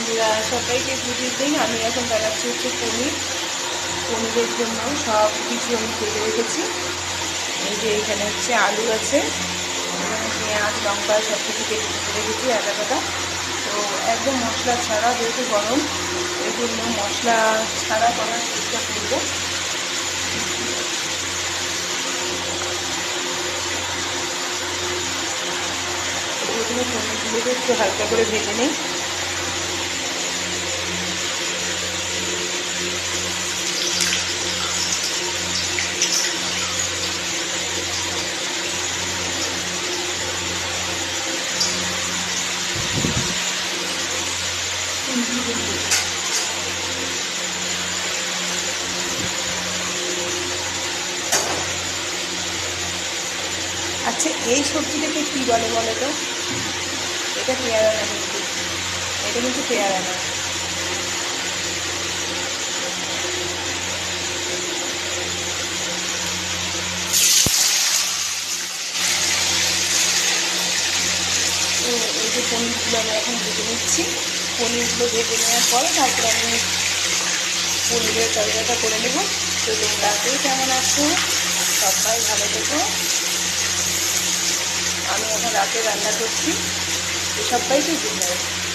বন্ধুরা, সবাইকে good evening. আমি এখন দেখাচ্ছি হচ্ছে পনিরের জন্য সব কিছু আমি কেটে রেখেছি। এই যে এখানে হচ্ছে আলু আছে, এখানে পেঁয়াজ লঙ্কা সব কিছু কেটে রেখেছি আদা বাটা। তো একদম মশলা ছাড়া, যেহেতু গরম এই জন্য মশলা ছাড়া করার চেষ্টা করবো। প্রথমে পনিরগুলোকে একটু হালকা করে ভেজে নিই। আচ্ছা, এই সবজিটাকে কী বলে বলো তো? এটা পেয়ারা না, কিন্তু এটা কিন্তু পেয়ারা না। তো এই যে পনিরগুলো আমি এখন ভেজে নিচ্ছি। পনিরগুলো ভেজে নেওয়ার পরে তারপরে আমি পনিরের তরকারিটা করে নেব। তো তোমরা কেমন আছো? সবাই ভালো থেকো। আমি এখন রাতে রান্না করছি। তো সবাইকে গুড নাইট।